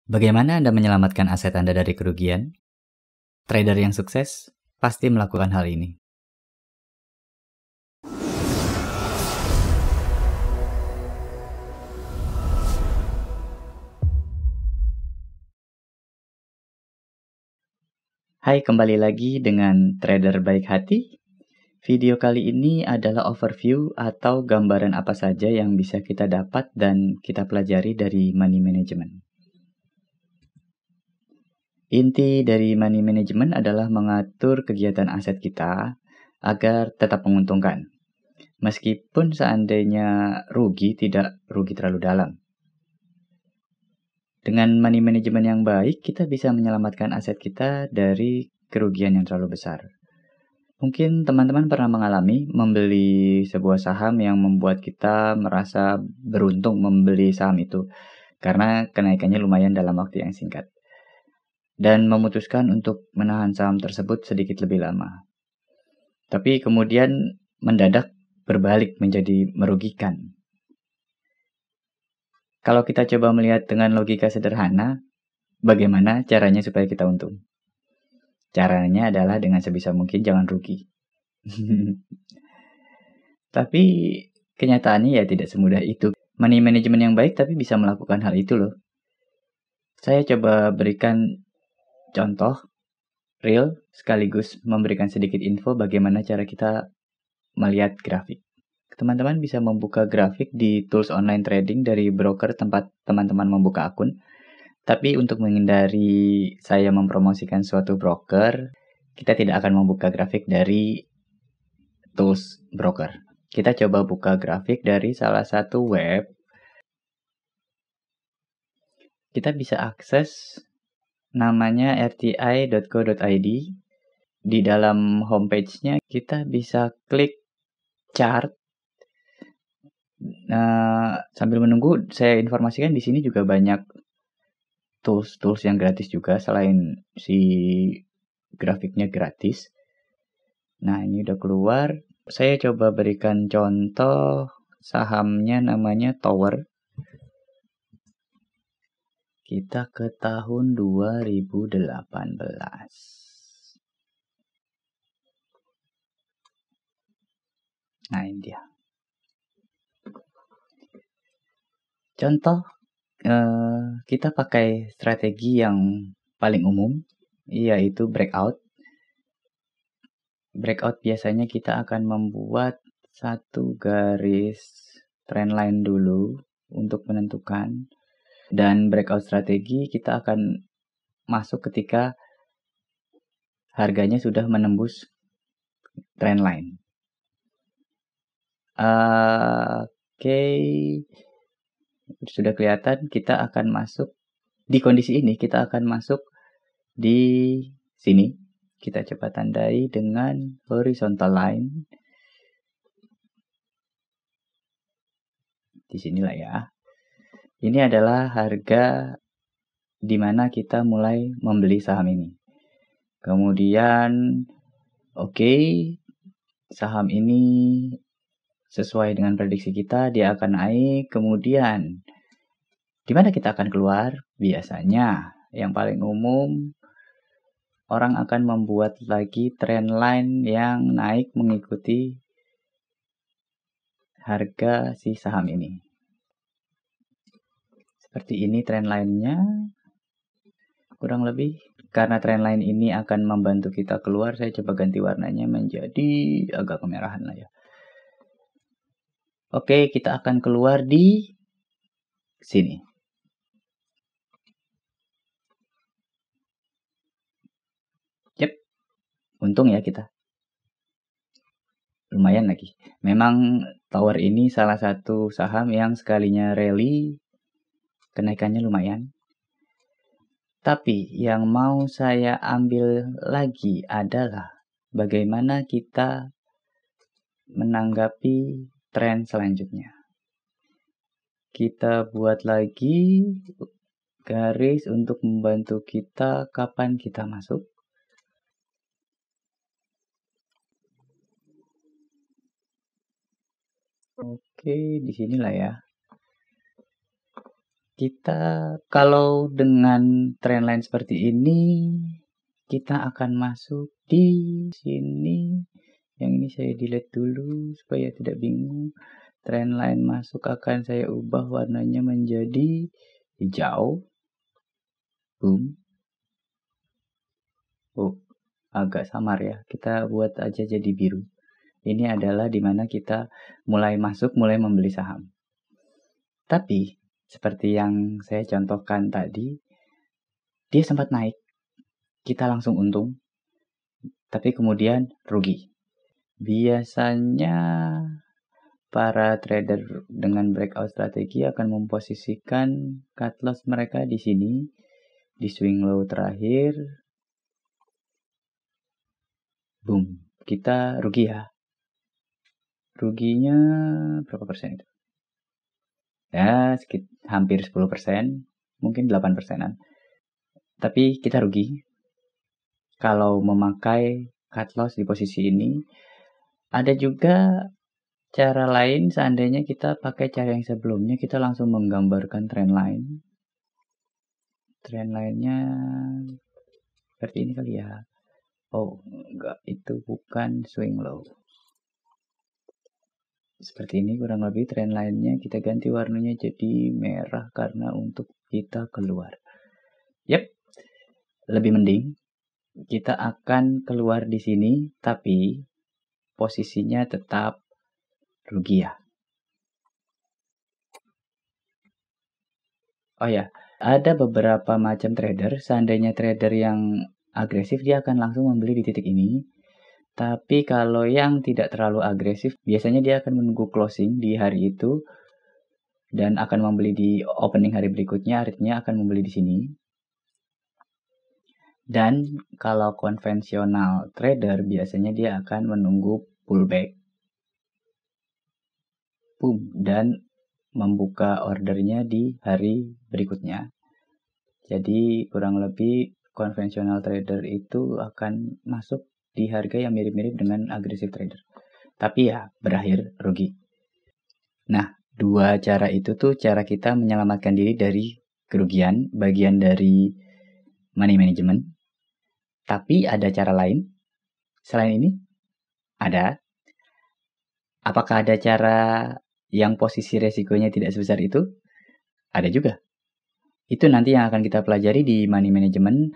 Bagaimana Anda menyelamatkan aset Anda dari kerugian? Trader yang sukses pasti melakukan hal ini. Hai, kembali lagi dengan Trader Baik Hati. Video kali ini adalah overview atau gambaran apa saja yang bisa kita dapat dan kita pelajari dari money management. Inti dari money management adalah mengatur kegiatan aset kita agar tetap menguntungkan. Meskipun seandainya rugi, tidak rugi terlalu dalam. Dengan money management yang baik, kita bisa menyelamatkan aset kita dari kerugian yang terlalu besar. Mungkin teman-teman pernah mengalami membeli sebuah saham yang membuat kita merasa beruntung membeli saham itu karena kenaikannya lumayan dalam waktu yang singkat. Dan memutuskan untuk menahan saham tersebut sedikit lebih lama. Tapi kemudian mendadak berbalik menjadi merugikan. Kalau kita coba melihat dengan logika sederhana, bagaimana caranya supaya kita untung? Caranya adalah dengan sebisa mungkin jangan rugi. Tapi kenyataannya ya tidak semudah itu. Money management yang baik tapi bisa melakukan hal itu loh. Saya coba berikan contoh real sekaligus memberikan sedikit info bagaimana cara kita melihat grafik. Teman-teman bisa membuka grafik di tools online trading dari broker tempat teman-teman membuka akun. Tapi untuk menghindari saya mempromosikan suatu broker, kita tidak akan membuka grafik dari tools broker. Kita coba buka grafik dari salah satu web. Kita bisa akses namanya rti.co.id. Di dalam homepage-nya kita bisa klik chart. Sambil menunggu, saya informasikan di sini juga banyak tools yang gratis juga selain si grafiknya gratis. Nah, ini udah keluar. Saya coba berikan contoh sahamnya namanya Tower. Kita ke tahun 2018. Nah, ini dia. Contoh, kita pakai strategi yang paling umum, yaitu breakout. Breakout biasanya kita akan membuat satu garis trendline dulu untuk menentukan. Dan breakout strategi kita akan masuk ketika harganya sudah menembus trendline. Oke, sudah kelihatan kita akan masuk di kondisi ini, kita akan masuk di sini. Kita coba tandai dengan horizontal line. Di sinilah ya. Ini adalah harga di mana kita mulai membeli saham ini. Kemudian, oke, saham ini sesuai dengan prediksi kita, dia akan naik. Kemudian, di mana kita akan keluar? Biasanya, yang paling umum, orang akan membuat lagi trendline yang naik mengikuti harga si saham ini. Seperti ini trendline-nya, kurang lebih. Karena trendline ini akan membantu kita keluar, saya coba ganti warnanya menjadi agak kemerahan lah ya. Oke, kita akan keluar di sini. Yep, untung ya kita. Lumayan lagi. Memang Tower ini salah satu saham yang sekalinya rally, kenaikannya lumayan. Tapi yang mau saya ambil lagi adalah bagaimana kita menanggapi tren selanjutnya. Kita buat lagi garis untuk membantu kita kapan kita masuk. Oke, di sinilah ya. Kita kalau dengan trendline seperti ini, kita akan masuk di sini. Yang ini saya delete dulu supaya tidak bingung. Trendline masuk akan saya ubah warnanya menjadi hijau. Boom. Oh, agak samar ya. Kita buat aja jadi biru. Ini adalah dimana kita mulai masuk, mulai membeli saham. Tapi, seperti yang saya contohkan tadi, dia sempat naik. Kita langsung untung. Tapi kemudian rugi. Biasanya para trader dengan breakout strategi akan memposisikan cut loss mereka di sini, di swing low terakhir. Boom, kita rugi ya. Ruginya berapa persen itu? Ya, hampir 10%, mungkin 8%-an. Tapi kita rugi kalau memakai cut loss di posisi ini. Ada juga cara lain, seandainya kita pakai cara yang sebelumnya, kita langsung menggambarkan trendline. Trendline-nya seperti ini kali ya. Oh, enggak, itu bukan swing low. Seperti ini kurang lebih trendline-nya. Kita ganti warnanya jadi merah karena untuk kita keluar. Yep, lebih mending kita akan keluar di sini, tapi posisinya tetap rugi ya. Oh ya, ada beberapa macam trader. Seandainya trader yang agresif, dia akan langsung membeli di titik ini. Tapi kalau yang tidak terlalu agresif, biasanya dia akan menunggu closing di hari itu dan akan membeli di opening hari berikutnya, artinya akan membeli di sini. Dan kalau konvensional trader, biasanya dia akan menunggu pullback. Boom, dan membuka ordernya di hari berikutnya. Jadi kurang lebih konvensional trader itu akan masuk di harga yang mirip-mirip dengan agresif trader. Tapi ya berakhir rugi. Nah, dua cara itu tuh cara kita menyelamatkan diri dari kerugian, bagian dari money management. Tapi ada cara lain selain ini? Ada. Apakah ada cara yang posisi resikonya tidak sebesar itu? Ada juga. Itu nanti yang akan kita pelajari di money management.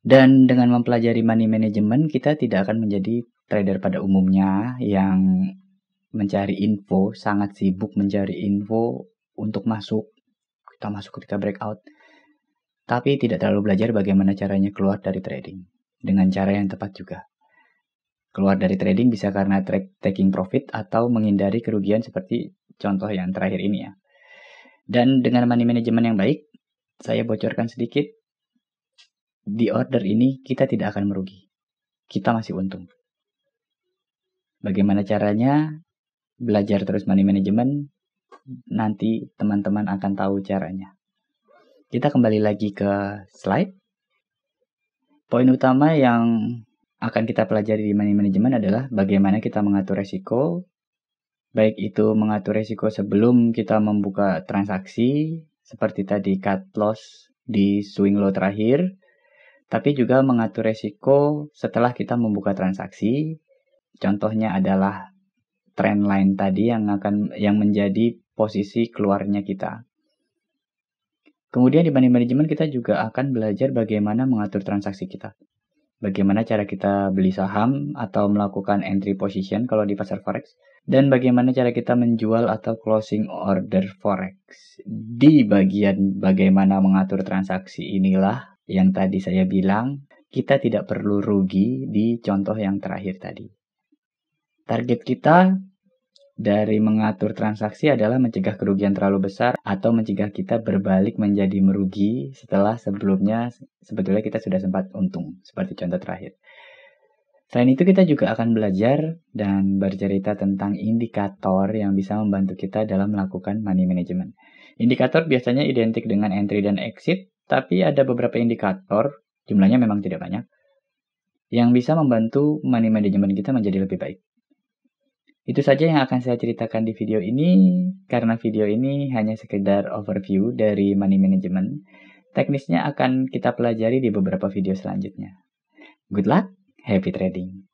Dan dengan mempelajari money management, kita tidak akan menjadi trader pada umumnya yang mencari info, sangat sibuk mencari info untuk masuk. Kita masuk ketika breakout. Tapi tidak terlalu belajar bagaimana caranya keluar dari trading. Dengan cara yang tepat juga. Keluar dari trading bisa karena taking profit atau menghindari kerugian seperti contoh yang terakhir ini ya. Dan dengan money management yang baik, saya bocorkan sedikit. Di order ini kita tidak akan merugi. Kita masih untung. Bagaimana caranya? Belajar terus money management. Nanti teman-teman akan tahu caranya. Kita kembali lagi ke slide. Poin utama yang akan kita pelajari di money management adalah bagaimana kita mengatur resiko. Baik itu mengatur resiko sebelum kita membuka transaksi, seperti tadi cut loss di swing low terakhir. Tapi juga mengatur resiko setelah kita membuka transaksi. Contohnya adalah trendline tadi yang menjadi posisi keluarnya kita. Kemudian di money management kita juga akan belajar bagaimana mengatur transaksi kita. Bagaimana cara kita beli saham atau melakukan entry position kalau di pasar forex. Dan bagaimana cara kita menjual atau closing order forex. Di bagian bagaimana mengatur transaksi inilah yang tadi saya bilang, kita tidak perlu rugi di contoh yang terakhir tadi. Target kita dari mengatur transaksi adalah mencegah kerugian terlalu besar atau mencegah kita berbalik menjadi merugi setelah sebelumnya sebetulnya kita sudah sempat untung, seperti contoh terakhir. Selain itu kita juga akan belajar dan bercerita tentang indikator yang bisa membantu kita dalam melakukan money management. Indikator biasanya identik dengan entry dan exit, tapi ada beberapa indikator, jumlahnya memang tidak banyak, yang bisa membantu money management kita menjadi lebih baik. Itu saja yang akan saya ceritakan di video ini, karena video ini hanya sekedar overview dari money management. Teknisnya akan kita pelajari di beberapa video selanjutnya. Good luck, happy trading!